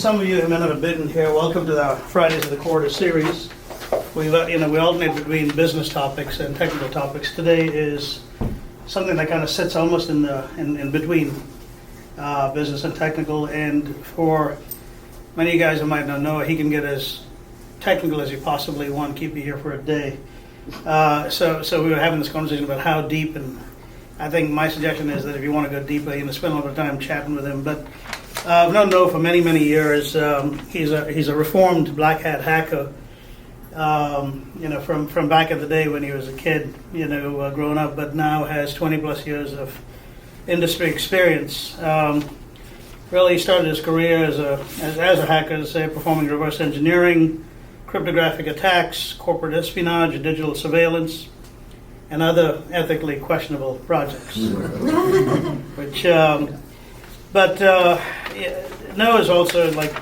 Some of you who may not have been here, welcome to the Fridays of the Quarter series. We alternate between business topics and technical topics. Today is something that kind of sits almost in between business and technical. And for many of you guys who might not know, he can get as technical as you possibly want, keep you here for a day. So we were having this conversation about how deep, and I think my suggestion is that if you want to go deeper, you can spend a lot of time chatting with him. But I've known Noah for many, many years. He's a reformed black hat hacker. From back in the day when he was a kid, growing up, but now has 20 plus years of industry experience. Really started his career as a hacker, say, performing reverse engineering, cryptographic attacks, corporate espionage, digital surveillance, and other ethically questionable projects. Noah is also like,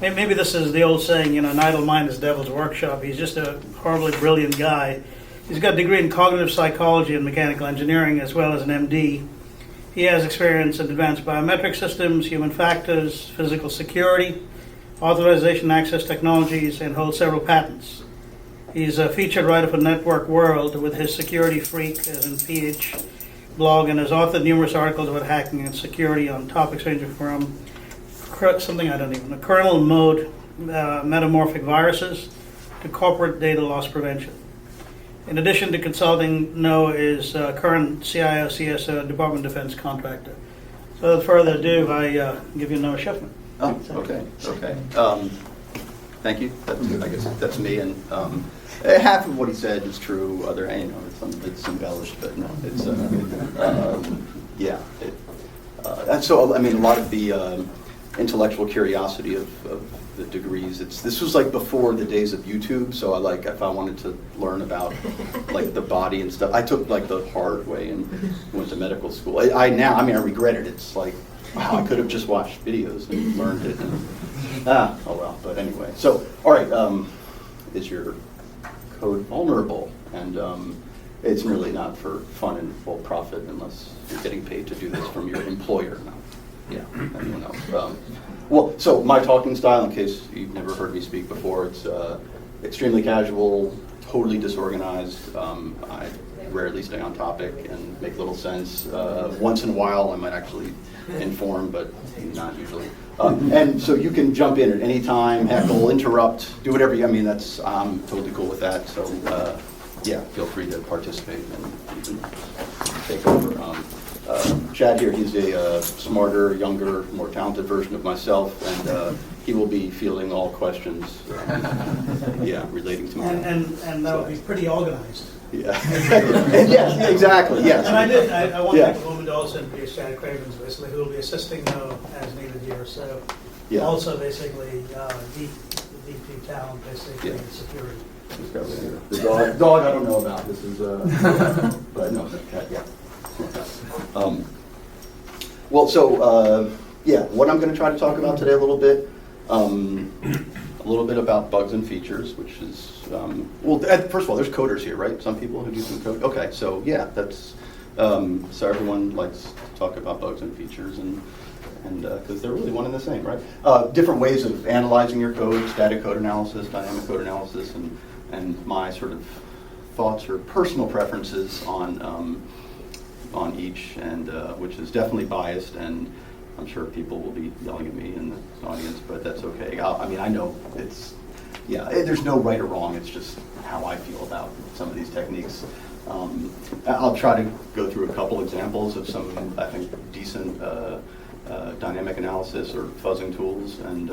maybe this is the old saying, an idle mind is devil's workshop. He's just a horribly brilliant guy. He's got a degree in cognitive psychology and mechanical engineering, as well as an MD. He has experience in advanced biometric systems, human factors, physical security, authorization access technologies, and holds several patents. He's a featured writer for Network World with his Security Freak, as in PH, blog, and has authored numerous articles about hacking and security on topics ranging from kernel mode metamorphic viruses to corporate data loss prevention. In addition to consulting, Noah is current CIO, CSO, Department of Defense contractor. So without further ado, I give you Noah Schiffman. Oh, okay. Thank you. I guess that's me, and half of what he said is true. It's embellished, but no, it's and so a lot of the intellectual curiosity of the degrees. This was like before the days of YouTube, so if I wanted to learn about the body and stuff, I took the hard way and went to medical school. I regret it. It's like, wow, I could have just watched videos and learned it. But anyway. So, all right, is your code vulnerable? And it's really not for fun and full profit unless you're getting paid to do this from your employer. Anyone else? So my talking style, in case you've never heard me speak before, it's extremely casual, totally disorganized. I rarely stay on topic and make little sense. Once in a while, I might actually inform, but not usually. And so you can jump in at any time, heckle, interrupt, do whatever you. I'm totally cool with that. So feel free to participate and you can take over. Chad here, he's a smarter, younger, more talented version of myself, and he will be fielding all questions, relating to my. And that will be pretty organized. Yeah. Yes, exactly. Yes. And I want to take a moment to also introduce Chad Cravens, basically, who will be assisting Noah as needed here. So, also basically deep talent, basically in security. The dog I don't know about. This is, but no, cat, yeah. What I'm going to try to talk about today a little bit about bugs and features, which is, first of all, there's coders here, right? Some people who do some code. Okay, so that's, so everyone likes to talk about bugs and features, and because they're really one and the same, right? Different ways of analyzing your code, static code analysis, dynamic code analysis, and my sort of thoughts or personal preferences on each, and which is definitely biased, and I'm sure people will be yelling at me in the audience, but that's okay. I know there's no right or wrong, it's just how I feel about some of these techniques. I'll try to go through a couple examples of some, I think, decent dynamic analysis or fuzzing tools, and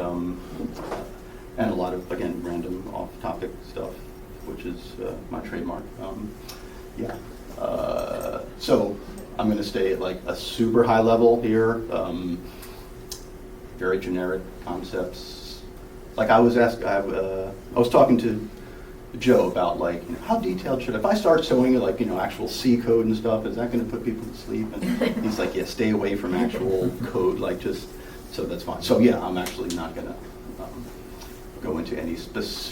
a lot of, again, random off-topic stuff, which is my trademark. So I'm going to stay at a super high level here, very generic concepts. I was talking to Joe about how detailed should if I start showing you actual C code and stuff, is that going to put people to sleep? And he's like, stay away from actual code, so that's fine. So I'm actually not going to go into any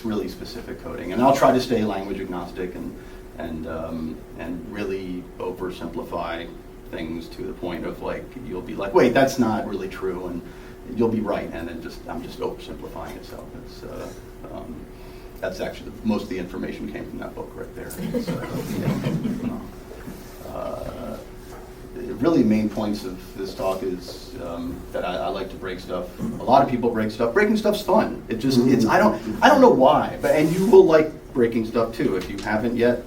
really specific coding, and I'll try to stay language agnostic and really oversimplify things to the point of you'll be like, wait, that's not really true, you'll be right, and then I'm just oversimplifying it. So that's actually most of the information came from that book right there. Really, main points of this talk is that I like to break stuff. A lot of people break stuff. Breaking stuff's fun. It's I don't know why, and you will like breaking stuff too. If you haven't yet,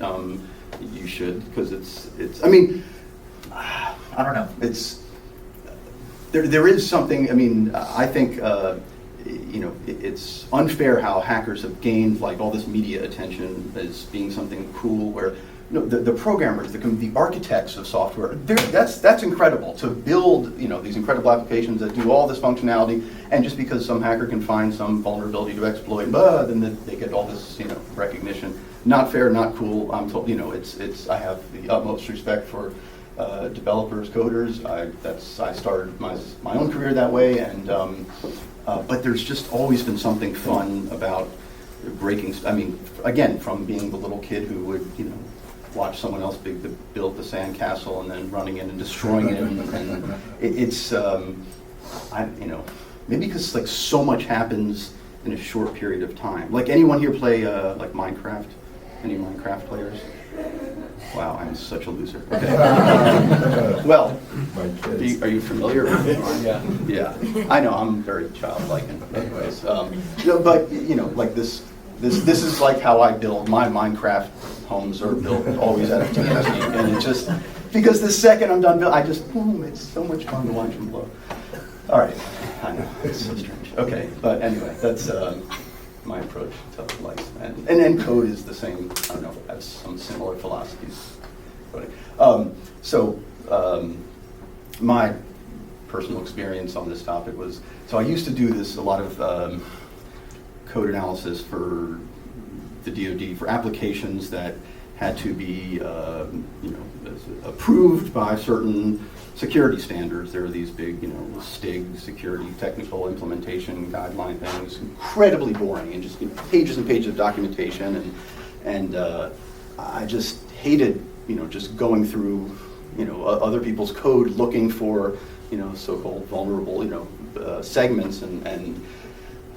you should, because it's. I mean, I don't know. There is something. I mean, I think it's unfair how hackers have gained like all this media attention as being something cool. Where the programmers, the architects of software, that's incredible to build these incredible applications that do all this functionality, and just because some hacker can find some vulnerability to exploit, then they get all this recognition. Not fair, not cool. I'm told I have the utmost respect for developers, coders. I started my own career that way, and but there's just always been something fun about breaking. I mean, again, from being the little kid who would watch someone else build the sandcastle and then running in and destroying it, and it's maybe because like so much happens in a short period of time. Like anyone here play like Minecraft? Any Minecraft players? Wow, I'm such a loser. Okay. Well, are you familiar with it? Yeah. I know, I'm very childlike in many ways. But like this is like how I build my Minecraft homes are built always out of TNT, and it just because the second I'm done building, it's so much fun to watch them blow. All right, I know it's so strange. Okay, but anyway, that's my approach to life, and code is the same. I don't know, has some similar philosophies. My personal experience on this topic was I used to do a lot of code analysis for the DoD for applications that had to be approved by certain security standards. There are these big STIG, security technical implementation guideline things, incredibly boring, and just pages and pages of documentation, and I just hated just going through other people's code looking for so-called vulnerable segments, and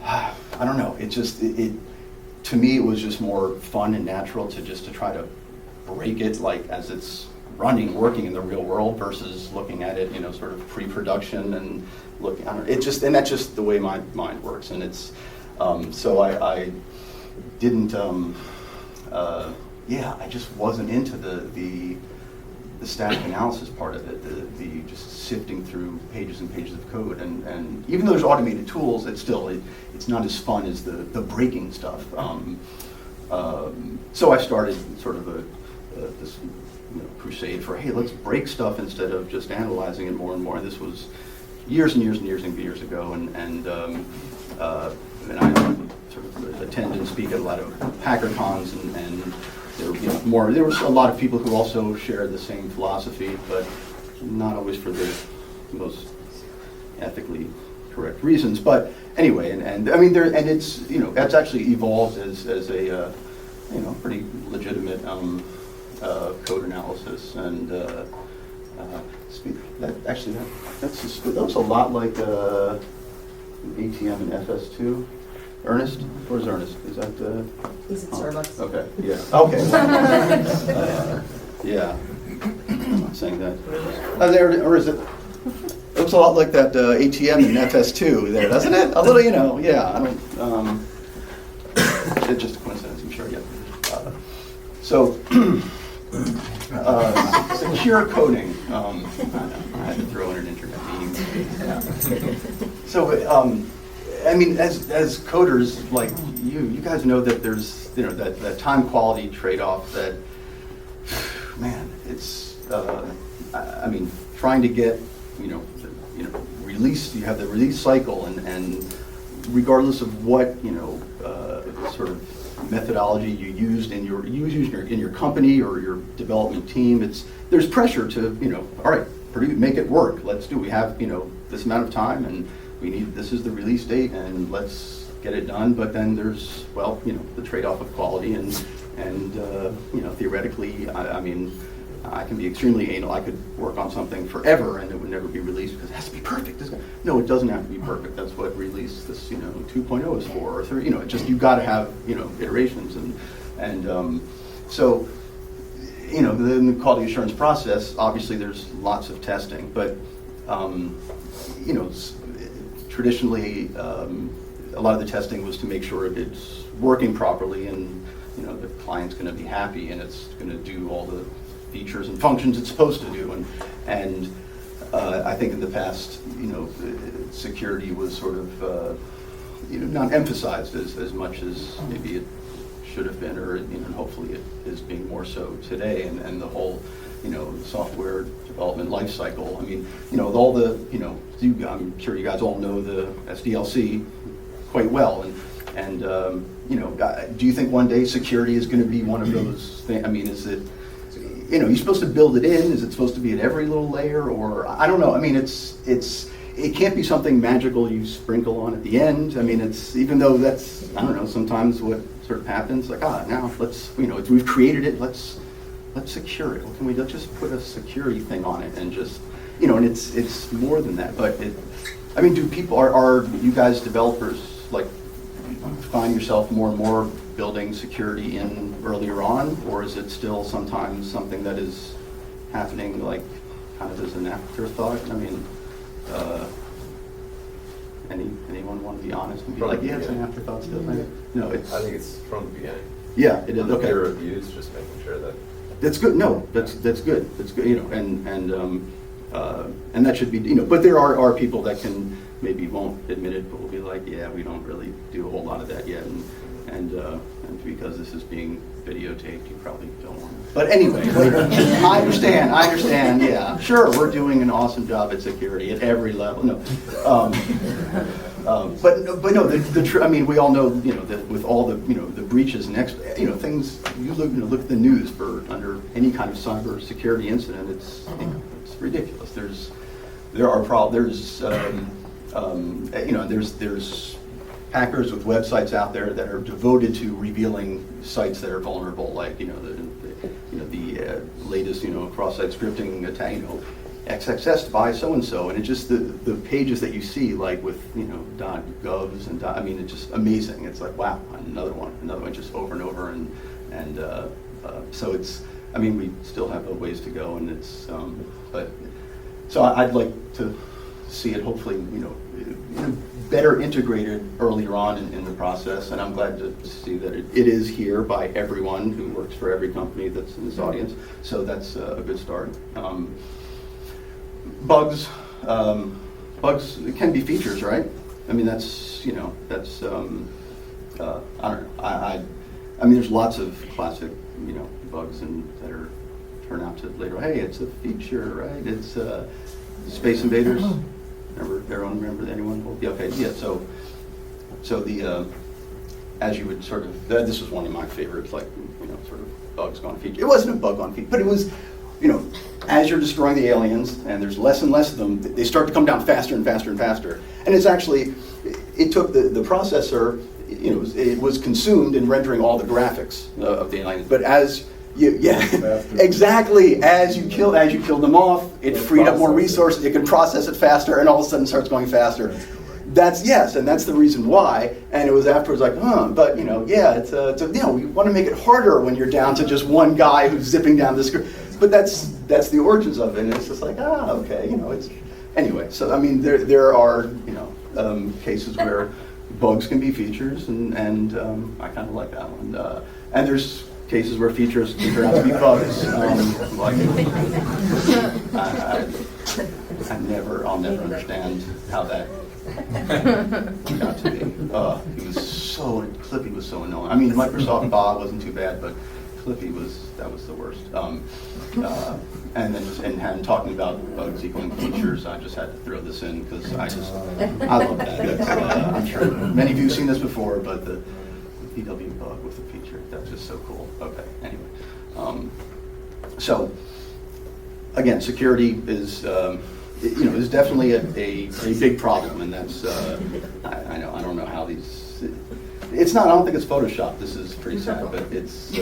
I don't know, it to me, it was just more fun and natural to try to break it like as it's working in the real world versus looking at it, sort of pre-production and looking. And that's just the way my mind works. And it's so I didn't. I just wasn't into the static analysis part of it, the just sifting through pages and pages of code, and even though there's automated tools, it's not as fun as the breaking stuff. So I started sort of this crusade for, hey, let's break stuff instead of just analyzing it more and more. This was years and years and years and years ago, and I sort of attend and speak at a lot of hackathons, and there was a lot of people who also shared the same philosophy, but not always for the most ethically correct reasons. But anyway, and I mean, it's that's actually evolved as a pretty legitimate code analysis, and that looks a lot like ATM and FS2. Ernest? Where's Ernest? Is that He's at Starbucks. Okay, yeah. Okay. Yeah. I'm not saying that. Or is it? It looks a lot like that ATM and FS2 there, doesn't it? A little, yeah. I don't. It's just a coincidence, I'm sure. Yeah. Secure coding. I had to throw in an internet meme. Yeah. So. I mean, as coders, like you guys know that there's that time quality trade-off that, man, it's I mean, trying to get release. You have the release cycle, and regardless of what sort of methodology you used in your company or your development team, there's pressure to all right, make it work. Let's do. We have this amount of time, and this is the release date, and let's get it done. But then there's the trade-off of quality, and theoretically, I mean, I can be extremely anal. I could work on something forever and it would never be released because it has to be perfect. No, it doesn't have to be perfect. That's what release this, 2.0 is for, or 3. It just, you've got to have, iterations, and so, the quality assurance process. Obviously, there's lots of testing, but traditionally, a lot of the testing was to make sure it's working properly, and the client's going to be happy, and it's going to do all the features and functions it's supposed to do. And I think in the past, security was sort of not emphasized as much as maybe it should have been, or hopefully it is being more so today. And the whole software development lifecycle. I mean, with all the I'm sure you guys all know the SDLC quite well, and do you think one day security is going to be one of those things? I mean, is it, you're supposed to build it in? Is it supposed to be at every little layer? Or, I don't know. I mean, it can't be something magical you sprinkle on at the end. I mean, even though that's, I don't know, sometimes what sort of happens, like, now let's, we've created it, let's secure it. Well, can we just put a security thing on it and just, and it's more than that. But I mean, are you guys developers, like, find yourself more and more building security in earlier on, or is it still sometimes something that is happening like kind of as an afterthought? I mean, anyone want to be honest and be like, yeah, it's an afterthought still? No, I think it's from the beginning. Yeah, it is. Okay. Peer reviews, just making sure that. That's good. No, that's good. That's good. And that should be, But there are people that can maybe won't admit it, but will be like, yeah, we don't really do a whole lot of that yet, and because this is being videotaped, you probably don't want to. But anyway, I understand. Yeah, sure, we're doing an awesome job at security at every level. No, but no, I mean, we all know, that with all the, the breaches and things, you look at the news for under any kind of cybersecurity incident, it's ridiculous. There's hackers with websites out there that are devoted to revealing sites that are vulnerable, like the latest cross-site scripting attack, XXS by so and so, and it just the pages that you see, like with .govs and I mean, it's just amazing. It's like, wow, another one, just over and over, and so it's. I mean, we still have a ways to go, and it's but so I'd like to see it hopefully better integrated earlier on in the process, and I'm glad to see that it is here by everyone who works for every company that's in this audience. So that's a good start. Bugs can be features, right? I mean, that's I don't know. I mean, there's lots of classic bugs that are turn out to later. Hey, it's a feature, right? It's Space Invaders. Remember anyone? Yeah, okay, yeah. So the as you would sort of, this was one of my favorites, like sort of bugs gone feature. It wasn't a bug gone feature, but it was, as you're destroying the aliens and there's less and less of them, they start to come down faster and faster and faster. And it's actually, it took the processor, it was consumed in rendering all the graphics of the aliens. But as exactly. As you kill them off, it freed up more resources. It can process it faster, and all of a sudden starts going faster. That's and that's the reason why. And it was afterwards like, but we want to make it harder when you're down to just one guy who's zipping down the screen. But that's the origins of it. And it's just like, okay, it's anyway. So I mean, there are cases where bugs can be features, and I kind of like that one. And there's cases where features can turn out to be bugs. I'll never understand how that got to be. Clippy was so annoying. I mean, Microsoft Bob wasn't too bad, but Clippy was the worst. And then talking about bugs equaling features, I just had to throw this in because I love that. I'm sure many of you have seen this before, but the PW bug with a feature, that's just so cool. Okay, anyway. So again, security is is definitely a big problem, and that's I don't know how these. It's not. I don't think it's Photoshop. This is pretty sad, but it's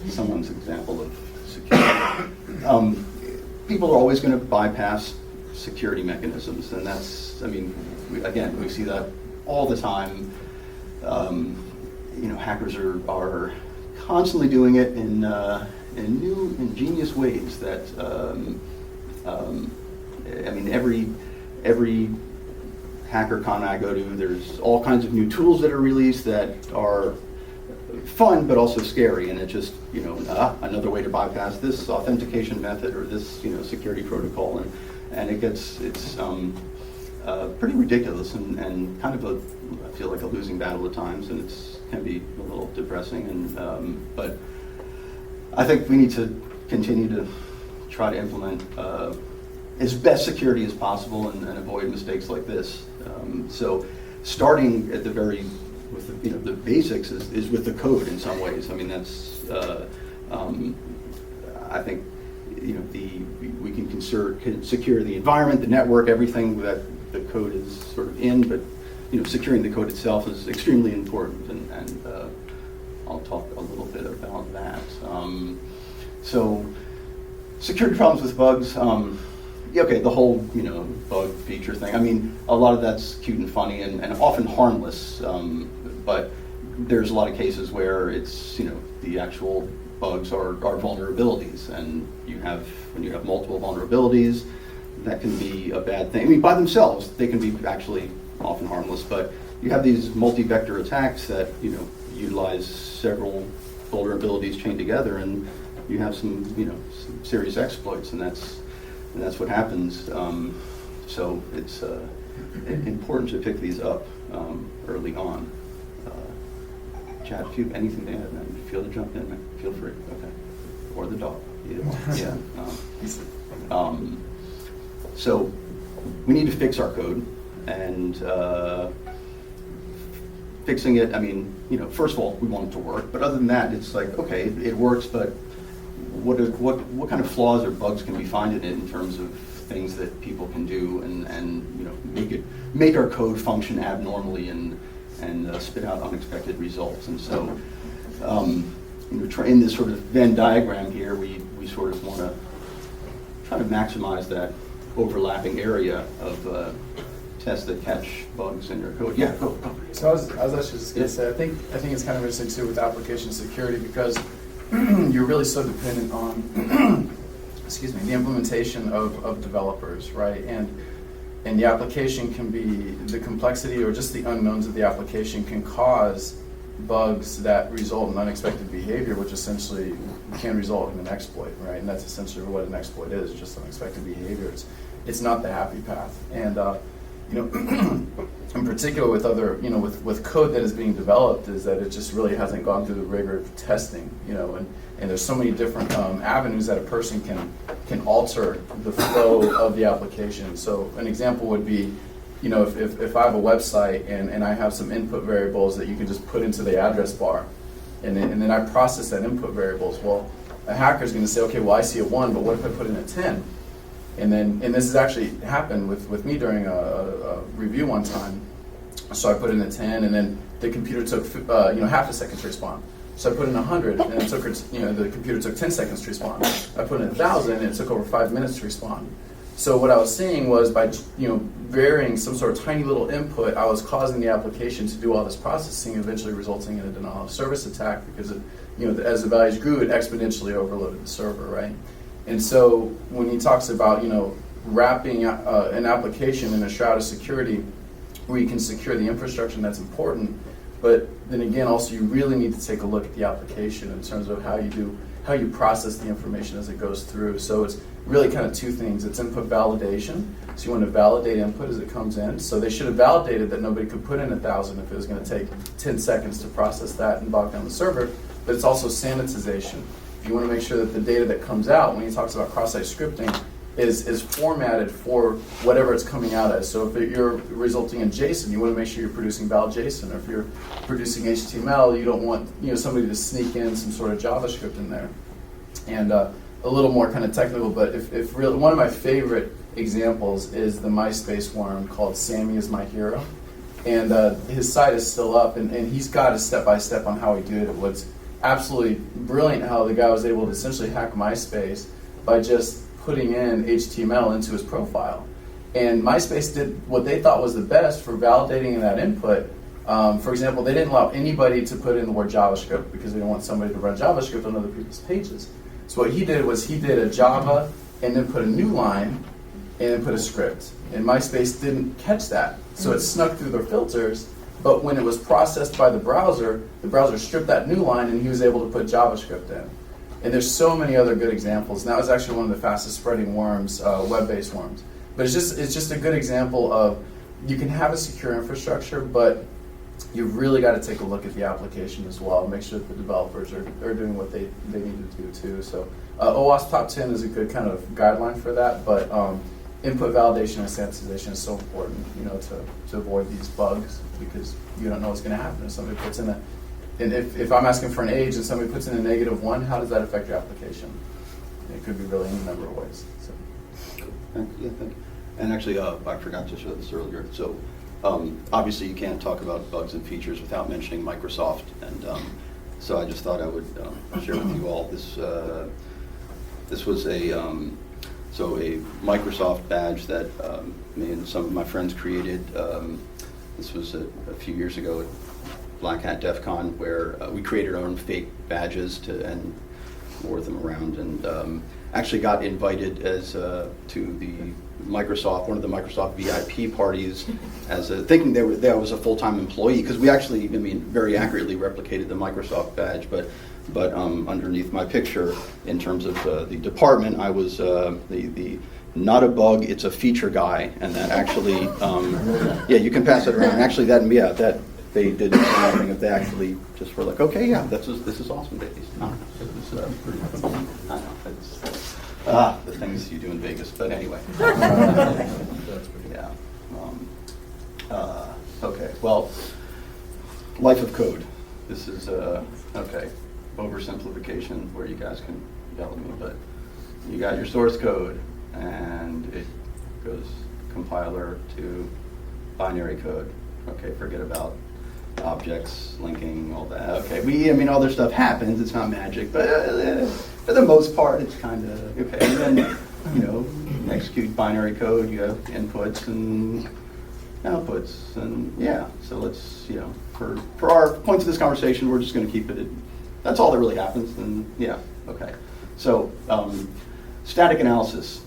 someone's example of security. People are always going to bypass security mechanisms, and that's, I mean, we see that all the time. Hackers are constantly doing it in new, ingenious ways that, every HackerCon I go to, there's all kinds of new tools that are released that are fun but also scary, and it's just another way to bypass this authentication method or this security protocol, and it's pretty ridiculous and kind of I feel like a losing battle at times, and it can be a little depressing, and but I think we need to continue to try to implement as best security as possible and avoid mistakes like this. So starting at with the basics is with the code in some ways. I mean, that's I think we can secure the environment, the network, everything that the code is sort of in, but securing the code itself is extremely important, and I'll talk a little bit about that. So security problems with bugs. The whole bug feature thing. I mean, a lot of that's cute and funny and often harmless, but there's a lot of cases where it's the actual bugs are vulnerabilities, and when you have multiple vulnerabilities, that can be a bad thing. I mean, by themselves, they can be actually often harmless, but you have these multi-vector attacks that utilize several vulnerabilities chained together, and you have some some serious exploits, and that's what happens. So it's important to pick these up early on. Chad, if you have anything to add, man, if you feel to jump in, man, feel free. Okay, or the dog. Yeah. So we need to fix our code, and fixing it. I mean, first of all, we want it to work, but other than that, it's like, okay, it works, but what kind of flaws or bugs can we find in it in terms of things that people can do and make our code function abnormally and spit out unexpected results. And so in this sort of Venn diagram here, we sort of want to try to maximize that overlapping area of tests that catch bugs in your code. Yeah, go. So I was actually just going to say, I think it's kind of interesting too with application security, because you're really so dependent on the implementation of developers, right? And the application can be, the complexity or just the unknowns of the application can cause bugs that result in unexpected behavior, which essentially can result in an exploit, right? And that's essentially what an exploit is, just unexpected behavior. It's not the happy path. And in particular with other, with code that is being developed, is that it just really hasn't gone through the rigor of testing, and there's so many different avenues that a person can alter the flow of the application. So an example would be, if I have a website and I have some input variables that you can just put into the address bar, and then I process that input variables. Well, a hacker is going to say, okay, well, I see a 1, but what if I put in a 10? And this has actually happened with me during a review one time. So I put in a 10, and then the computer took half a second to respond. So I put in 100, and it took the computer took 10 seconds to respond. I put in 1,000, and it took over 5 minutes to respond. So what I was seeing was by varying some sort of tiny little input, I was causing the application to do all this processing, eventually resulting in a denial of service attack, because as the values grew, it exponentially overloaded the server, right? And so when he talks about wrapping an application in a shroud of security where you can secure the infrastructure, that's important. But then again, also you really need to take a look at the application in terms of how you process the information as it goes through. So it's really kind of two things. It's input validation. So you want to validate input as it comes in. So they should have validated that nobody could put in 1,000 if it was going to take 10 seconds to process that and bog down the server. But it's also sanitization. You want to make sure that the data that comes out when he talks about cross-site scripting is formatted for whatever it's coming out as. So if you're resulting in JSON, you want to make sure you're producing valid JSON. Or if you're producing HTML, you don't want somebody to sneak in some sort of JavaScript in there. And a little more kind of technical, but if really, one of my favorite examples is the MySpace worm called Sammy is My Hero. And his site is still up, and he's got a step-by-step on how he did it. absolutely brilliant how the guy was able to essentially hack MySpace by just putting in HTML into his profile. And MySpace did what they thought was the best for validating that input. For example, they didn't allow anybody to put in the word JavaScript because they didn't want somebody to run JavaScript on other people's pages. So what he did was he did a Java and then put a new line and then put a script. And MySpace didn't catch that. So it snuck through their filters, but when it was processed by the browser stripped that new line and he was able to put JavaScript in. And there's so many other good examples. And that was actually one of the fastest spreading worms, web-based worms. But it's just a good example of you can have a secure infrastructure, but you really got to take a look at the application as well. Make sure that the developers are doing what they need to do too. So OWASP Top 10 is a good kind of guideline for that, but input validation and sanitization is so important, to avoid these bugs, because you don't know what's going to happen if somebody puts in and if I'm asking for an age and somebody puts in a -1, how does that affect your application? It could be really any number of ways. So. Yeah, thank you. And actually, I forgot to show this earlier. So obviously you can't talk about bugs and features without mentioning Microsoft. And so I just thought I would share with you all this. This was a Microsoft badge that me and some of my friends created. This was a few years ago at Black Hat DEF CON, where we created our own fake badges and wore them around, and actually got invited as to the one of the Microsoft VIP parties, thinking that was a full-time employee, because we actually, very accurately replicated the Microsoft badge, but underneath my picture, in terms of the department, I was the not a bug, it's a feature guy, and that actually, you can pass it around. Actually, that they did something if they actually just were like, okay, yeah, this is awesome, babies. I don't know. It was pretty. I don't know. It's the things you do in Vegas, but anyway. Yeah. Okay. Well, life of code. This is okay. Oversimplification, where you guys can yell at me, but you got your source code, and it goes compiler to binary code. Okay, forget about objects, linking, all that. Okay, other stuff happens. It's not magic, but for the most part, it's kind of okay. And then, execute binary code. You have inputs and outputs, and yeah. So let's, for our points of this conversation, we're just going to keep it. That's all that really happens. And yeah, okay. So static analysis.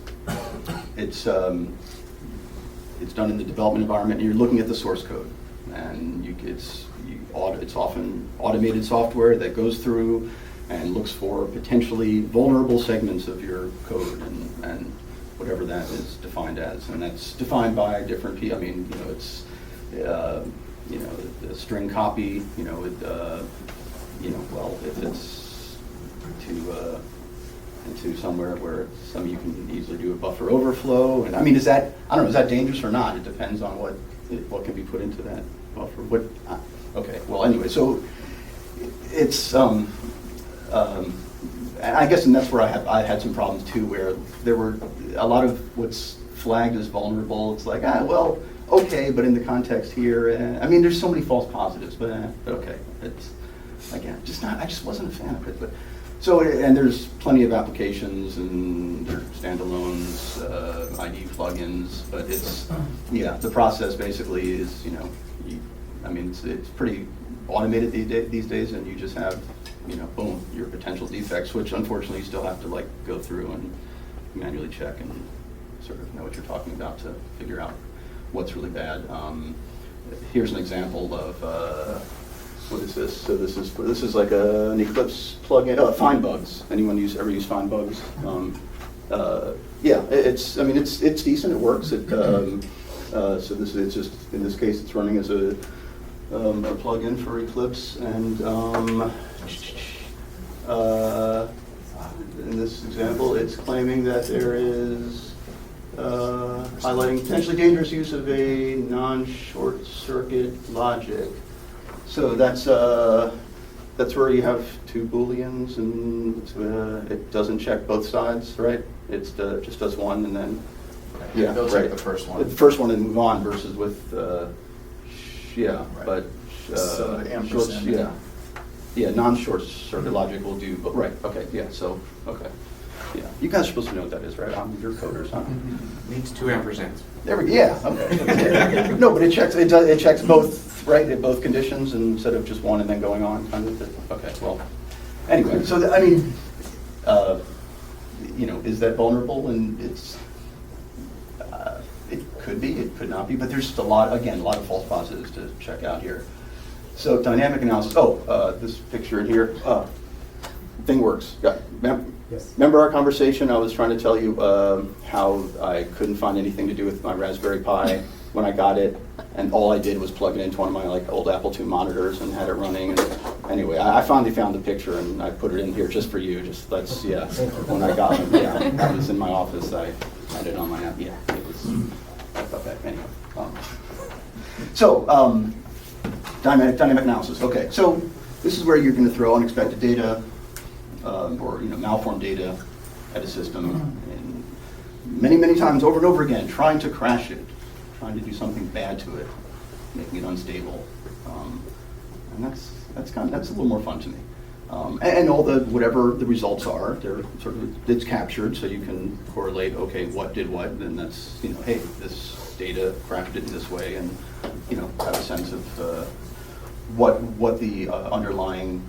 It's done in the development environment, and you're looking at the source code. And it's often automated software that goes through and looks for potentially vulnerable segments of your code and whatever that is defined as. And that's defined by different people. It's the string copy. If it's into somewhere where some of you can easily do a buffer overflow. And is that dangerous or not? It depends on what can be put into that buffer. Okay. Well, anyway, so it's I guess, and that's where I had some problems too, where there were a lot of what's flagged as vulnerable. It's like, okay, but in the context here, there's so many false positives, but okay, it's again I just wasn't a fan of it, but. So, and there's plenty of applications and they're standalones, IDE plugins, but the process basically is, it's pretty automated these days, and you just have, boom, your potential defects, which unfortunately you still have to go through and manually check and sort of know what you're talking about to figure out what's really bad. Here's an example of, what is this? So this is like an Eclipse plugin. Find bugs. Anyone ever use Find bugs? It's decent. It works. So it's just, in this case, it's running as a plugin for Eclipse, and in this example, it's claiming that there is highlighting potentially dangerous use of a non-short circuit logic. So that's where you have two booleans, and it doesn't check both sides, right? It just does one, and then they'll check the first one. The first one and move on, versus with right. but so ampersand. Yeah, non-short circuit logic will do, but right, okay, yeah, so, okay. Yeah, you guys are supposed to know what that is, right? You're coders, huh? Means 2 ampersands. There we go, yeah, okay. No, but it checks both, right, at both conditions instead of just one and then going on, kind of, okay, well, anyway, so, I mean, you know, is that vulnerable? And it could be, it could not be, but there's just a lot of false positives to check out here. So dynamic analysis, this picture in here, thing works. Yeah. Yes. Remember our conversation? I was trying to tell you how I couldn't find anything to do with my Raspberry Pi when I got it, and all I did was plug it into one of my old Apple II monitors and had it running. And anyway, I finally found the picture and I put it in here just for you. When I got it, yeah, it was in my office. I had it on my app. Yeah, it was. Okay, anyway. Dynamic analysis. Okay, so this is where you're going to throw unexpected data or malformed data at a system, and many times over and over again, trying to crash it, trying to do something bad to it, making it unstable, and that's a little more fun to me. And all whatever the results are, they're it's captured, so you can correlate. Okay, what did what, and that's hey, this data crashed it in this way, and have a sense of what the underlying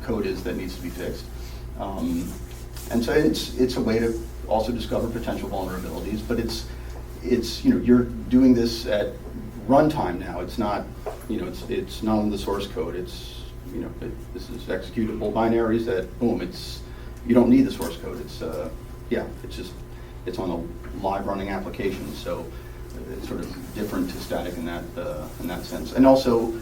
code is that needs to be fixed. And so it's a way to also discover potential vulnerabilities, but it's you're doing this at runtime now. It's not it's not on the source code. It's this is executable binaries that boom. You don't need the source code. It's on a live running application. So it's sort of different to static in that sense. And also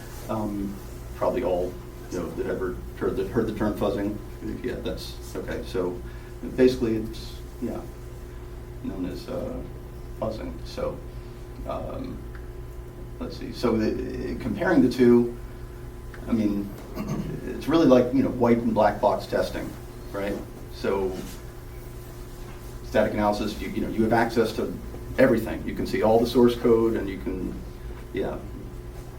probably all that ever heard the term fuzzing. Yeah, that's okay. So basically, it's known as fuzzing. So let's see. So comparing the two, I mean, it's really like white and black box testing, right? So static analysis, you have access to everything. You can see all the source code, and you can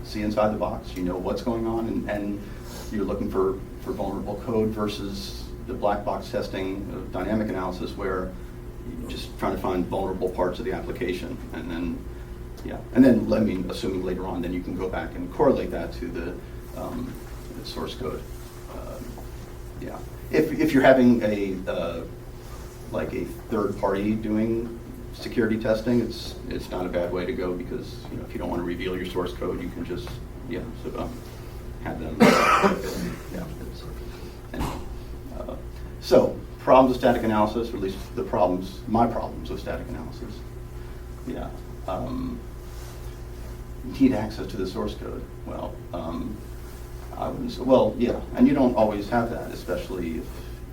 see inside the box. You know what's going on, and you're looking for vulnerable code versus the black box testing of dynamic analysis, where you're just trying to find vulnerable parts of the application, and then I mean, assuming later on, then you can go back and correlate that to the source code. If you're having a third party doing security testing, it's not a bad way to go, because if you don't want to reveal your source code, you can just have them. So problems of static analysis, or at least my problems with static analysis. Need access to the source code. Well, I wouldn't say, and you don't always have that, especially if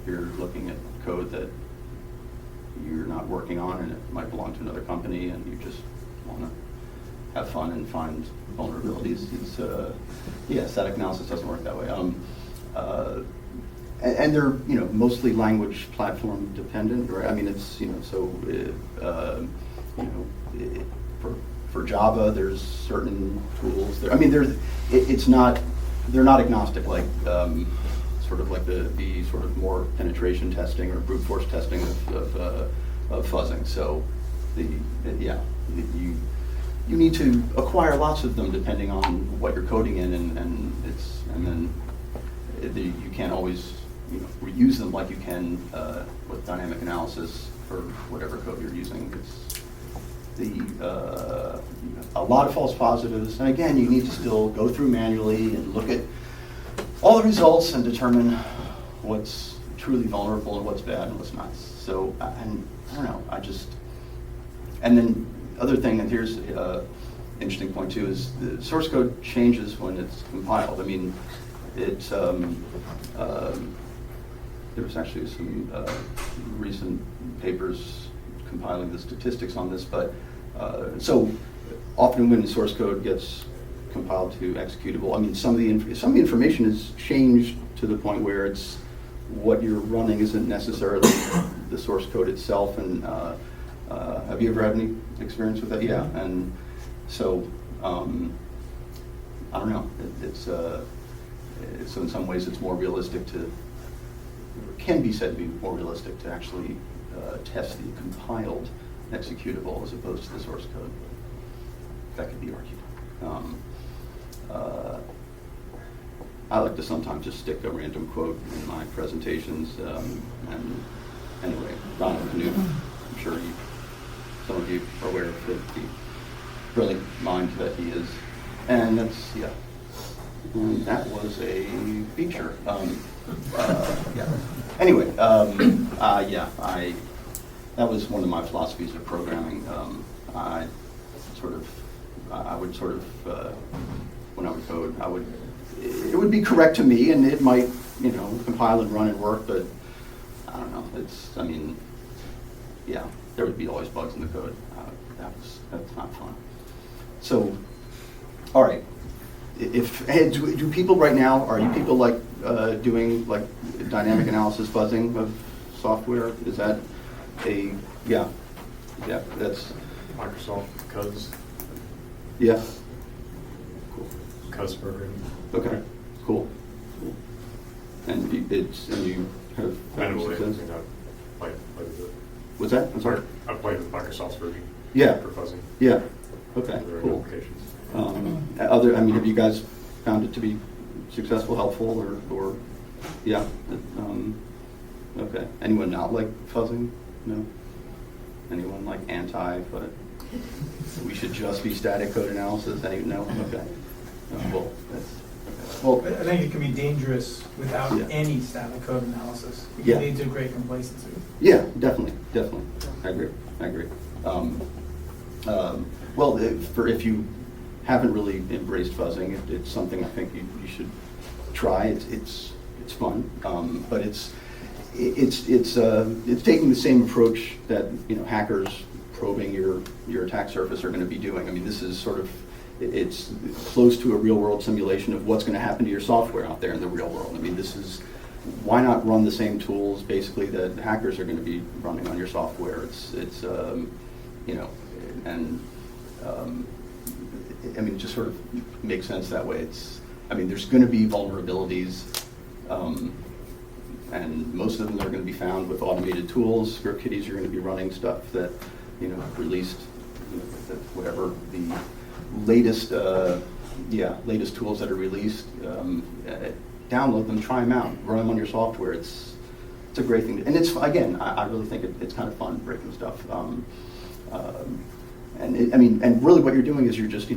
you're looking at code that you're not working on and it might belong to another company, and you just want to have fun and find vulnerabilities. Static analysis doesn't work that way. And they're mostly language platform dependent, right? I mean, it's for Java, there's certain tools there. I mean, they're not agnostic, like sort of like the sort of more penetration testing or brute force testing of fuzzing. So you need to acquire lots of them depending on what you're coding in, and then you can't always reuse them like you can with dynamic analysis for whatever code you're using. It's a lot of false positives, and again, you need to still go through manually and look at all the results and determine what's truly vulnerable and what's bad and what's not. So, and I don't know, and then other thing, and here's interesting point too, is the source code changes when it's compiled. I mean, it's there was actually some recent papers compiling the statistics on this, but so often when the source code gets compiled to executable, I mean, some of the information is changed to the point where it's what you're running isn't necessarily the source code itself. And have you ever had any experience with that? Yeah. And so I don't know. It's so in some ways it's more realistic to, or can be said to be more realistic to actually test the compiled executable as opposed to the source code. That could be argued. I like to sometimes just stick a random quote in my presentations, and anyway, Donald Knuth, I'm sure some of you are aware of the brilliant mind that he is, and that's, yeah, and that was a feature. Yeah. Anyway, yeah, that was one of my philosophies of programming. I would sort of, when I would code, it would be correct to me, and it might, compile and run and work, but I don't know, I mean, yeah, there would be always bugs in the code. That's not fun. So, all right, do people right now, are you people like doing like dynamic analysis fuzzing of software? Is that yeah, that's, Microsoft codes, yeah, cool. codes program. Okay, cool. And you have Manually, success? I played with it. What's that? I'm sorry? I played with Microsoft's version. Yeah. For fuzzing. Yeah, okay, Other cool. applications. Have you guys found it to be successful, helpful, or yeah? Okay. Anyone not like fuzzing? No? Anyone like anti, but we should just be static code analysis? No? Okay. Well, I think it can be dangerous without Yeah. any static code analysis. It Yeah. can lead to great complacency. yeah, definitely. I agree. Well, if you haven't really embraced fuzzing, it's something I think you should try. It's fun, but it's taking the same approach that hackers probing your attack surface are going to be doing. I mean, this is sort of it's close to a real world simulation of what's going to happen to your software out there in the real world. I mean, why not run the same tools basically that hackers are going to be running on your software? I mean, it just sort of makes sense that way. There's going to be vulnerabilities, and most of them are going to be found with automated tools. Script kiddies are going to be running stuff that, released, whatever the latest, latest tools that are released. Download them, try them out, run them on your software. It's a great thing, and I really think it's kind of fun breaking stuff. And really what you're doing is you're just,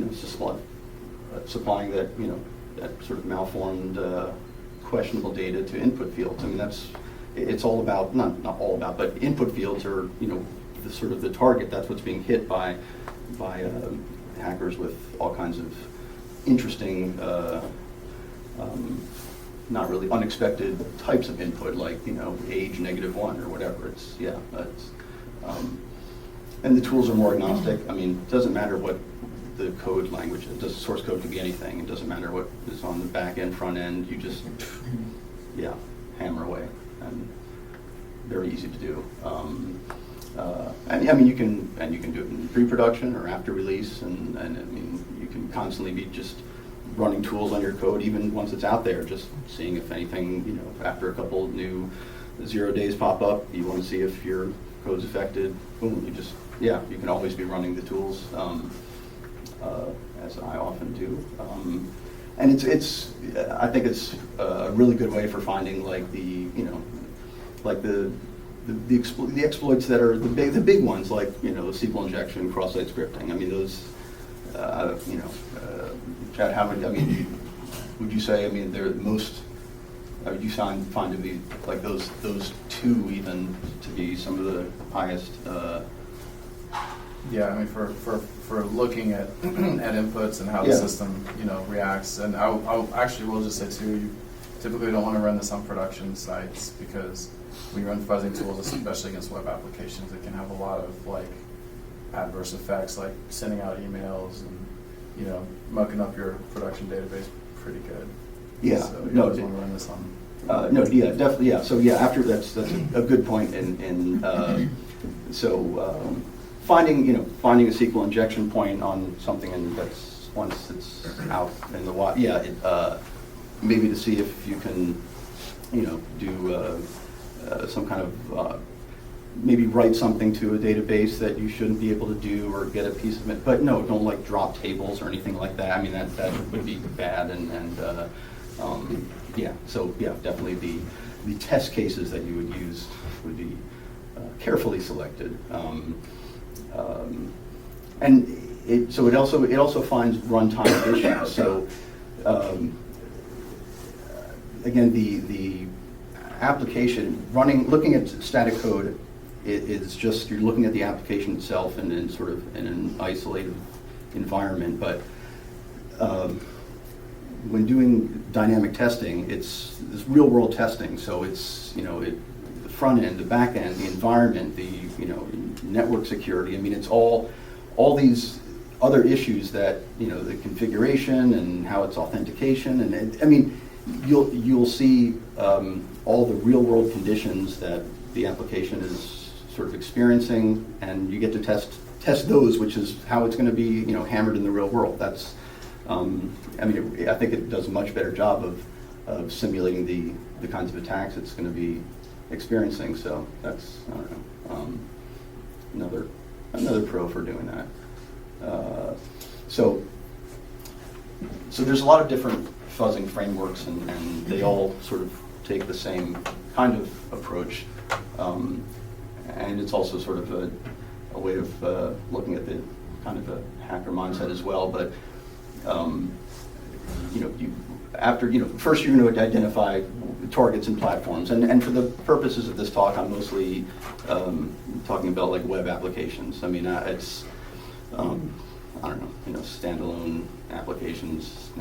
supplying that, that sort of malformed, questionable data to input fields. I mean, it's all about, not all about, but input fields are, the sort of the target. That's what's being hit by hackers with all kinds of interesting, not really unexpected types of input, like, age -1 or whatever. And the tools are more agnostic. I mean, it doesn't matter what the code language is. The source code could be anything. It doesn't matter what is on the back end, front end. You just, hammer away. And very easy to do. You can do it in pre-production or after release. And I mean, you can constantly be just running tools on your code, even once it's out there, just seeing if anything, after a couple new 0 days pop up, you want to see if your code's affected. Boom, you can always be running the tools, as I often do. And I think it's a really good way for finding the exploits that are the big ones, like SQL injection, cross-site scripting. I mean, those, Chad, would you say? I mean, they're the most. You find to be like those two even to be some of the highest. Yeah, I mean, for looking at at inputs and how the system reacts, and I actually will just say too, you typically don't want to run this on production sites, because when you run fuzzing tools, especially against web applications, it can have a lot of adverse effects, like sending out emails and mucking up your production database pretty good. Yeah, so you always want to run this on. Definitely, yeah. So after that's a good point, and finding a SQL injection point on something, and that's once it's out in the wild. maybe to see if you can, do some kind of, maybe write something to a database that you shouldn't be able to do, or get a piece of it. But no, don't like drop tables or anything like that. I mean, that would be bad, yeah, so yeah, definitely the test cases that you would use would be carefully selected. And it also finds runtime issues. So again, the application looking at static code is just, you're looking at the application itself and in sort of in an isolated environment. But when doing dynamic testing, it's real world testing. So it's, the front end, the back end, the environment, the, network security. I mean, it's all these other issues that, the configuration and how it's authentication. And I mean, you'll see all the real world conditions that the application is sort of experiencing, and you get to test those, which is how it's going to be, hammered in the real world. That's, I think it does a much better job of simulating the kinds of attacks it's going to be experiencing. So that's, I don't know, another pro for doing that. So there's a lot of different fuzzing frameworks, and they all sort of take the same kind of approach. And it's also sort of a way of looking at the kind of a hacker mindset as well. But first you're going to identify targets and platforms. And for the purposes of this talk, I'm mostly talking about like web applications. I mean, it's I don't know, standalone applications.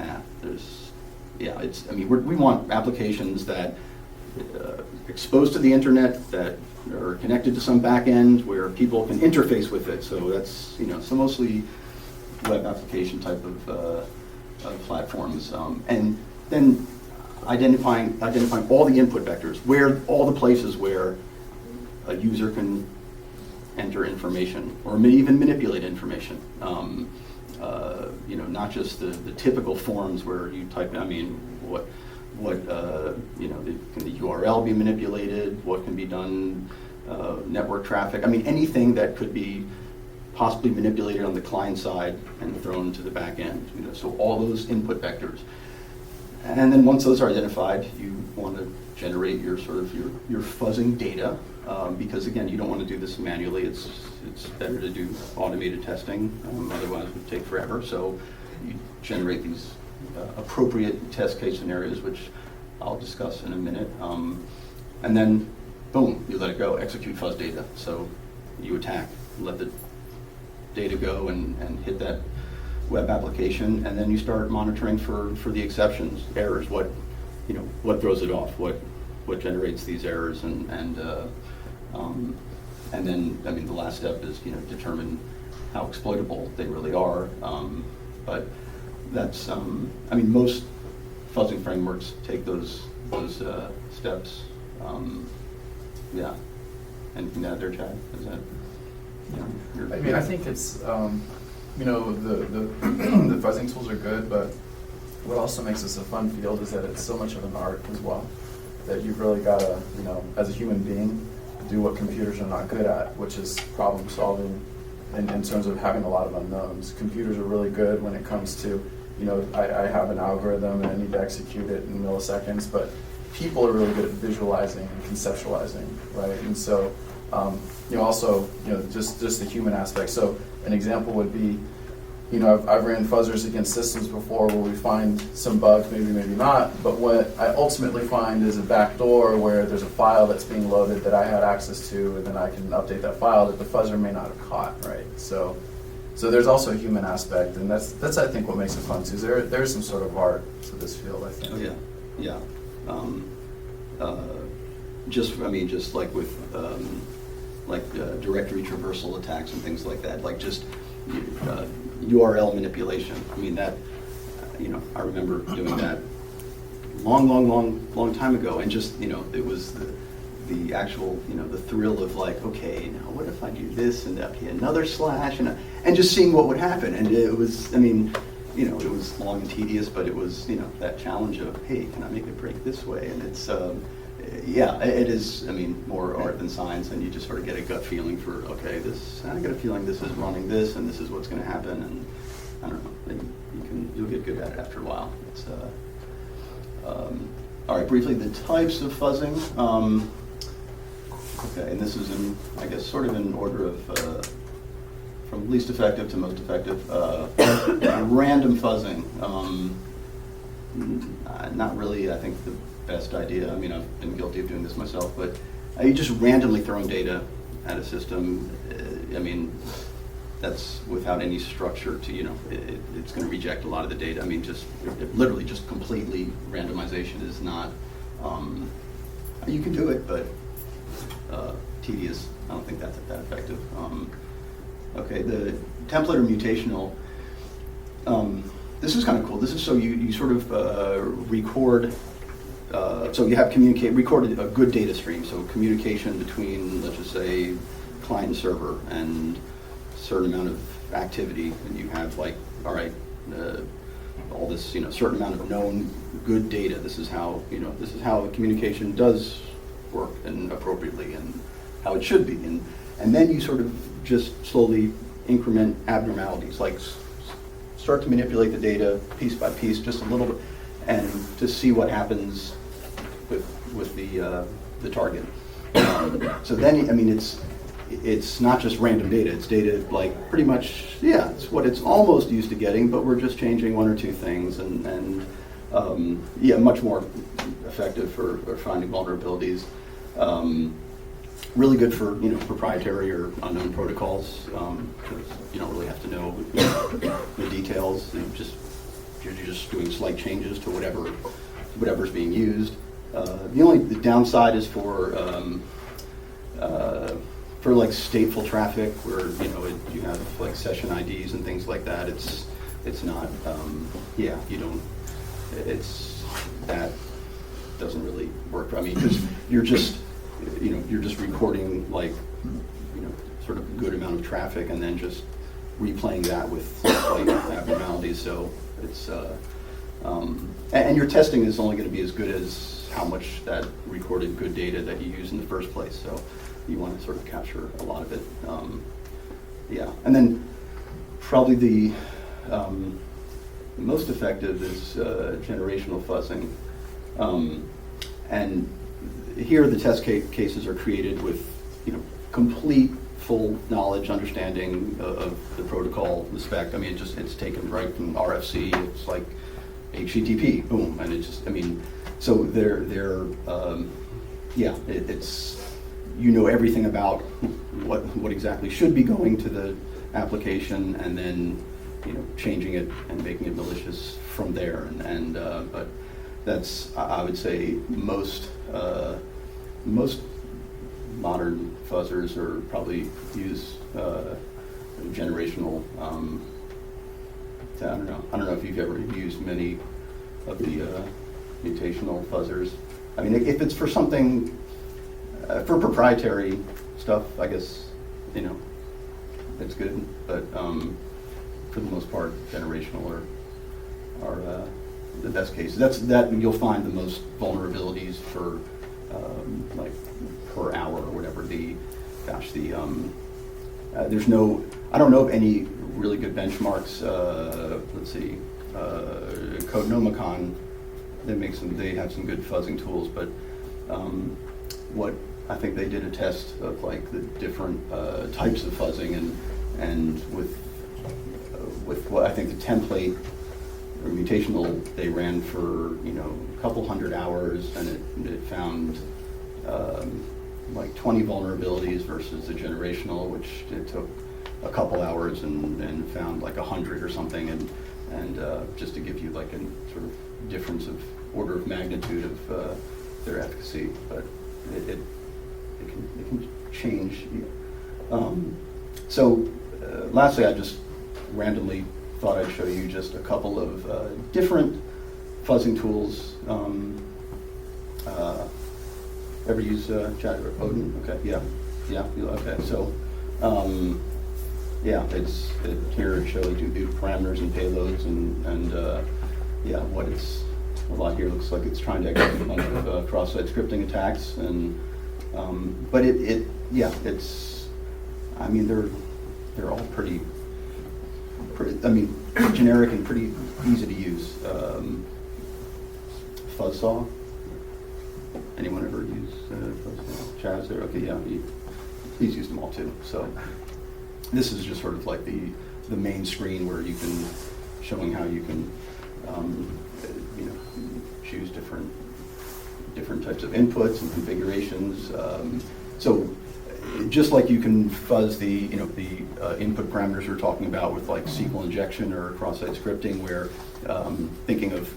We want applications that exposed to the internet, that are connected to some back end where people can interface with it. So that's, so mostly web application type of platforms. And then identifying all the input vectors, where all the places where a user can enter information or even manipulate information. Not just the typical forms where you type, can the URL be manipulated? What can be done? Network traffic. I mean, anything that could be possibly manipulated on the client side and thrown to the back end. So all those input vectors. And then once those are identified, you want to generate your sort of your fuzzing data, because again, you don't want to do this manually. It's better to do automated testing. Otherwise, it would take forever. So you generate these appropriate test case scenarios, which I'll discuss in a minute. And then, boom, you let it go, execute fuzz data. So you attack, let the data go and hit that web application, and then you start monitoring for the exceptions, errors, what throws it off, what generates these errors, and then, the last step is, determine how exploitable they really are. But that's, most fuzzing frameworks take those steps. Yeah. Anything to add there, Chad? Is that? I think it's, the fuzzing tools are good, but what also makes this a fun field is that it's so much of an art as well, that you've really got to, as a human being, do what computers are not good at, which is problem solving in terms of having a lot of unknowns. Computers are really good when it comes to, I have an algorithm and I need to execute it in milliseconds, but people are really good at visualizing and conceptualizing, right? And so, also, just the human aspect. So an example would be, I've ran fuzzers against systems before where we find some bugs, maybe not, but what I ultimately find is a backdoor where there's a file that's being loaded that I had access to, and then I can update that file that the fuzzer may not have caught, right? So there's also a human aspect, and that's I think what makes it fun too. There's some sort of art to this field, I think. Oh yeah. Just like with directory traversal attacks and things like that, like just URL manipulation. That, I remember doing that long time ago, and just, it was the actual, the thrill of like, okay, now what if I do this and okay, another slash and just seeing what would happen. And it was, it was long and tedious, but it was, that challenge of, hey, can I make it break this way? And it's, it is, more art than science, and you just sort of get a gut feeling for, okay, I got a feeling this is running this, and this is what's going to happen, and I don't know, you'll get good at it after a while. It's, all right, briefly, the types of fuzzing. Okay, and this is I guess, sort of in order of from least effective to most effective. Random fuzzing, not really, I think, the best idea. I've been guilty of doing this myself, but you just randomly throwing data at a system. That's without any structure to, it's going to reject a lot of the data. Literally just completely randomization is not, you can do it, but tedious. I don't think that's that effective. Okay, the template or mutational, this is kind of cool. This is so you sort of record, so you have recorded a good data stream, so communication between, let's just say, client and server, and certain amount of activity, and you have all right, all this, certain amount of known good data. This is how the communication does work and appropriately, and how it should be, and then you sort of just slowly increment abnormalities, start to manipulate the data piece by piece, just a little bit, and to see what happens with the target. So then, it's not just random data. It's data pretty much, it's what it's almost used to getting, but we're just changing one or two things, and much more effective for finding vulnerabilities. Really good for proprietary or unknown protocols, because you don't really have to know the details. You're just doing slight changes to whatever's being used. The downside is for stateful traffic, where you have session IDs and things like that. It's not that doesn't really work. Because you're just recording sort of a good amount of traffic, and then just replaying that with abnormalities. So it's and your testing is only going to be as good as how much that recorded good data that you use in the first place. So you want to sort of capture a lot of it. And then probably the most effective is generational fuzzing. And here the test cases are created with complete full knowledge, understanding of the protocol, the spec. It's taken right from RFC. It's like HTTP, boom, and it just so it's everything about what exactly should be going to the application, and then changing it and making it malicious from there. But that's, I would say, most modern fuzzers are probably use generational. I don't know if you've ever used many of the mutational fuzzers. If it's for something for proprietary stuff, I guess it's good. But for the most part, generational are the best cases. That you'll find the most vulnerabilities for per hour or whatever. There's no. I don't know of any really good benchmarks. Let's see, Codenomicon. They have some good fuzzing tools, but what I think they did a test of the different types of fuzzing, and with what I think the template or mutational they ran for a couple hundred hours, and it found 20 vulnerabilities versus the generational, which it took a couple hours and found 100 or something, and just to give you a sort of difference of order of magnitude of their efficacy, but it can change. Lastly, I just randomly thought I'd show you just a couple of different fuzzing tools. Ever use Chad or Odin? Okay, yeah, okay. So yeah, here it shows you parameters and payloads and yeah, what it's, a lot here looks like it's trying to execute a bunch of cross-site scripting attacks and, but yeah, it's, I mean, they're all pretty, I mean, generic and pretty easy to use. Fuzzsaw. Anyone ever use Fuzzsaw? Chaz there? Okay, yeah, he's used them all too. So this is just sort of like the main screen where you can, showing how you can, you know, choose different types of inputs and configurations. So just like you can fuzz the, you know, the input parameters we're talking about with like SQL injection or cross-site scripting, where thinking of,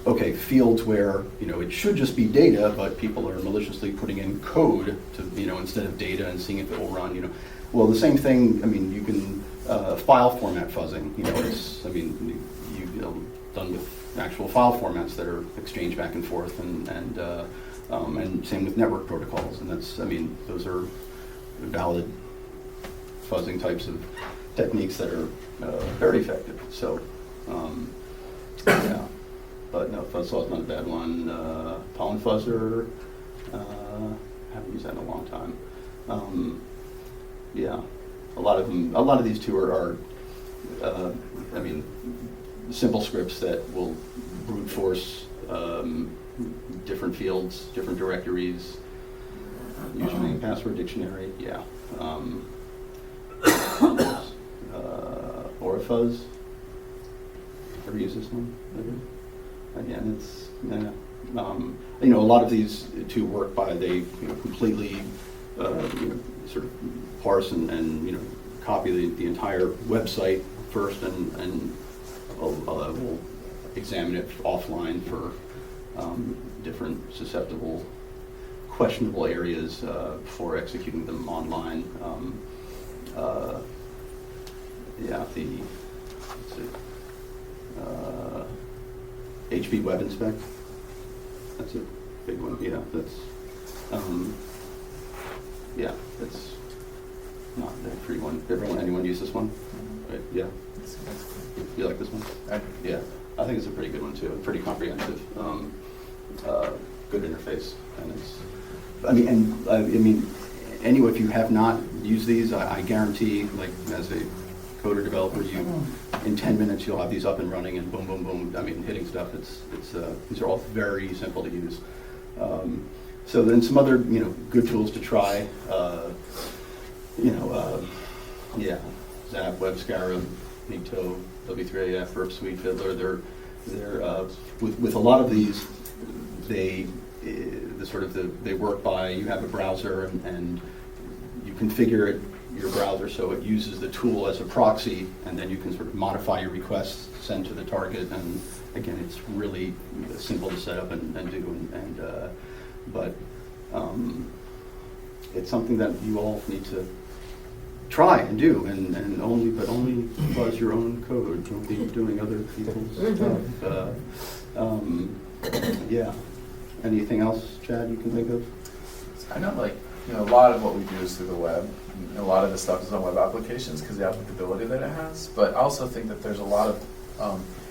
okay, fields where, you know, it should just be data, but people are maliciously putting in code to, you know, instead of data and seeing if it will run, you know. Well, the same thing, I mean, you can file format fuzzing, you know, it's, I mean, you've done with actual file formats that are exchanged back and forth, and same with network protocols, and that's, I mean, those are valid fuzzing types of techniques that are very effective. So, yeah, but no, fuzzsaw is not a bad one. Pollen fuzzer, haven't used that in a long time. Yeah, a lot of these two are I mean, simple scripts that will brute force different fields, different directories, username, password, dictionary, yeah. Orafuzz, ever use this one? Again, it's, you know, a lot of these two work by, they, you know, completely, you know, sort of parse and you know, copy the entire website first, and we'll examine it offline for different susceptible, questionable areas before executing them online. Yeah, let's see, HP Web Inspect. That's a big one. Yeah, that's yeah, that's not a free one. Anyone use this one? Right, yeah. You like this one? Yeah, I think it's a pretty good one too. Pretty comprehensive, good interface, and it's. I mean, anyway, if you have not used these, I guarantee, like as a coder developer, you in 10 minutes you'll have these up and running and boom, boom, boom. I mean, hitting stuff. These are all very simple to use. So then some other, you know, good tools to try. You know, yeah, Zap, Web Scarab, Nito, W3AF, Burp Suite, Fiddler. They're with a lot of these, they work by, you have a browser and you configure your browser so it uses the tool as a proxy, and then you can sort of modify your requests, send to the target, and again, it's really simple to set up and do, but it's something that you all need to try and do, and only fuzz your own code. Don't be doing other people's stuff. Yeah. Anything else, Chad, you can think of? I know, like, you know, a lot of what we do is through the web. And a lot of the stuff is on web applications because of the applicability that it has. But I also think that there's a lot of,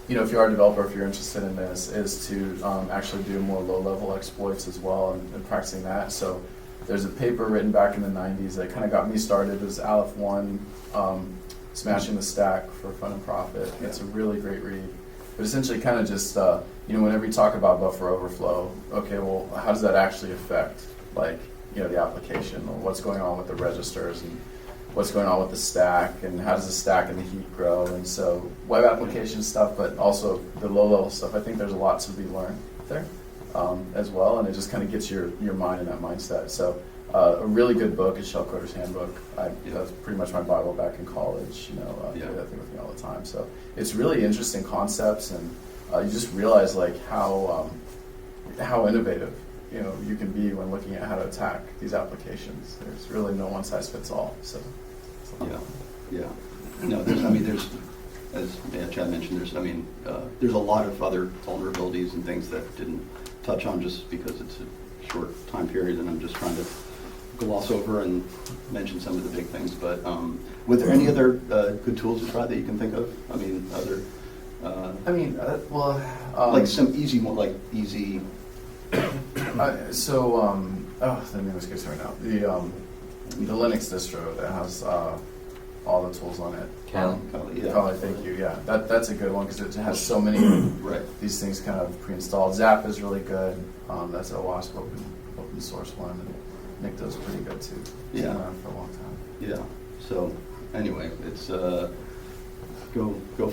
you know, if you are a developer, if you're interested in this, is to actually do more low-level exploits as well and practicing that. So there's a paper written back in the 90s that kind of got me started. It was Aleph 1, Smashing the Stack for Fun and Profit. It's a really great read. But essentially kind of just, you know, whenever you talk about buffer overflow, okay, well, how does that actually affect, like, you know, the application, or what's going on with the registers, and what's going on with the stack, and how does the stack and the heap grow? And so web application stuff, but also the low-level stuff, I think there's a lot to be learned there as well, and it just kind of gets your mind in that mindset. So a really good book is Shell Coder's Handbook. That's pretty much my Bible back in college. You know, I do that thing with me all the time. So it's really interesting concepts, and you just realize like how innovative, you know, you can be when looking at how to attack these applications. There's really no one size fits all. So yeah. No, there's, as Chad mentioned, there's a lot of other vulnerabilities and things that didn't touch on just because it's a short time period, and I'm just trying to gloss over and mention some of the big things, but were there any other good tools to try that you can think of? I mean, other, like some easy, more like easy. Let me just get started now. The Linux distro that has all the tools on it. Yeah. Oh, thank you. Yeah, that's a good one because it has so many Right. these things kind of pre-installed. Zap is really good. That's a OWASP open source one. And Nikto's pretty good too. It's been around for a long time. Yeah. So anyway, it's go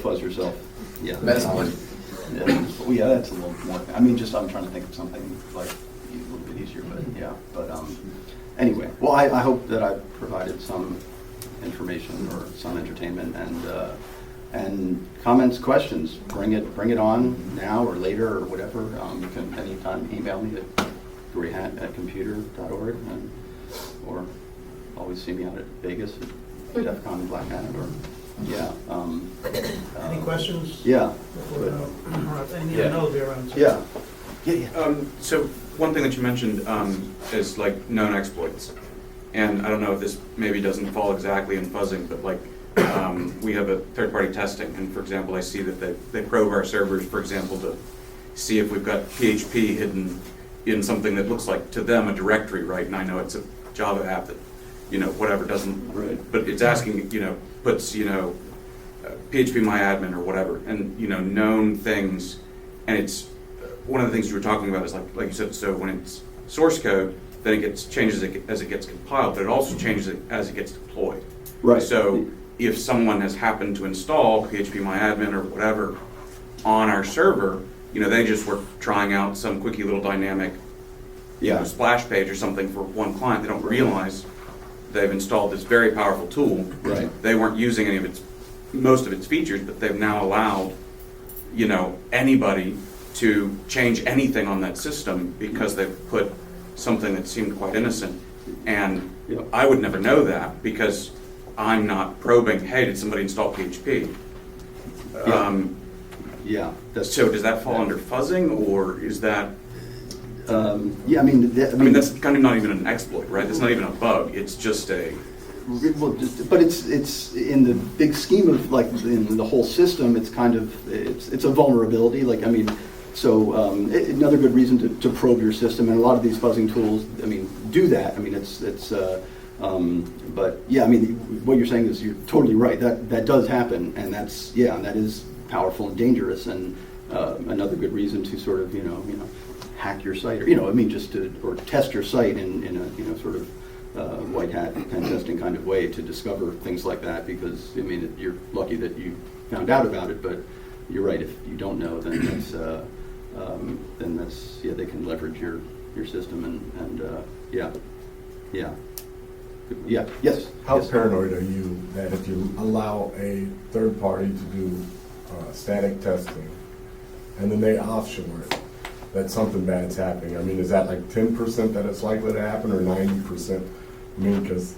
fuzz yourself. Yeah. Metasploit. Well, yeah, that's a little more. I mean, just I'm trying to think of something like a little bit easier, but yeah. But anyway, well, I hope that I've provided some information or some entertainment and comments, questions. Bring it on now or later or whatever. You can anytime email me at grayhat@computer.org or always see me out at Vegas at DEF CON and Black Hat or yeah. Any questions? Yeah. Before we go? All right, and you Yeah. know, be around. Yeah. Yeah. So one thing that you mentioned is like known exploits. And I don't know if this maybe doesn't fall exactly in fuzzing, but like we have a third-party testing. And for example, I see that they probe our servers, for example, to see if we've got PHP hidden in something that looks like to them a directory, right? And I know it's a Java app that, whatever doesn't, Right. but it's asking, puts, PHP myadmin or whatever, and, known things. And it's, one of the things you were talking about is like you said, so when it's source code, then it changes as it gets compiled, but it also changes as it gets deployed. Right. So if someone has happened to install PHP myadmin or whatever on our server, they just were trying out some quickie little dynamic splash page or something for one client. They don't realize they've installed this very powerful tool. Right. They weren't using most of its features, but they've now allowed, anybody to change anything on that system because they've put something that seemed quite innocent. And I would never know that because I'm not probing, hey, did somebody install PHP? So does that fall under fuzzing, or is that? I mean, that's kind of not even an exploit, right? That's not even a bug. It's just a. Well, but it's in the big scheme of like in the whole system. It's kind of it's a vulnerability. Like I mean, so another good reason to probe your system, and a lot of these fuzzing tools, I mean, do that. I mean, but yeah, I mean, what you're saying is you're totally right. That does happen, and that is powerful and dangerous, and another good reason to sort of hack your site, or I mean, just or test your site in a sort of white hat pen testing kind of way to discover things like that. Because I mean, you're lucky that you found out about it, but you're right. If you don't know, then that's they can leverage your system and yes. How yes. paranoid are you that if you allow a third party to do static testing and then they offshore it, that something bad's happening? I mean, is that like 10% that it's likely to happen, or 90%? I mean, because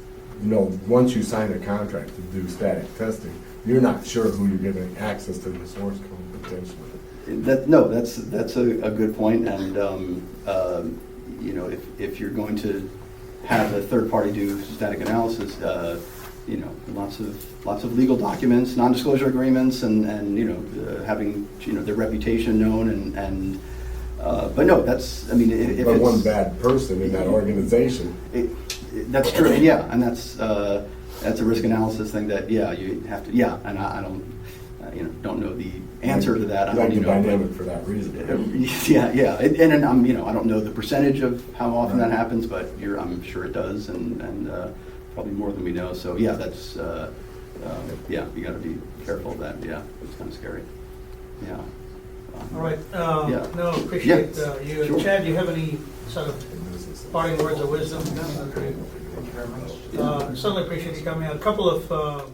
once you sign a contract to do static testing, you're not sure who you're giving access to the source code potentially. That's a good point, and if you're going to have a third party do static analysis, lots of legal documents, non-disclosure agreements, and having their reputation known, and but no, that's, I mean, if but it's one bad person in that organization. That's true, and that's a risk analysis thing that you have to, and I don't know the answer to that. I like don't the dynamic for that reason. and I'm I don't know the percentage of how often that happens, but I'm sure it does, and probably more than we know. So that's you got to be careful of that. Yeah, it's kind of scary. Yeah. All right, Yeah. no, appreciate you. Sure. Chad, do you have any sort of parting words of wisdom? Thank you very much. Certainly appreciate you coming out. A couple of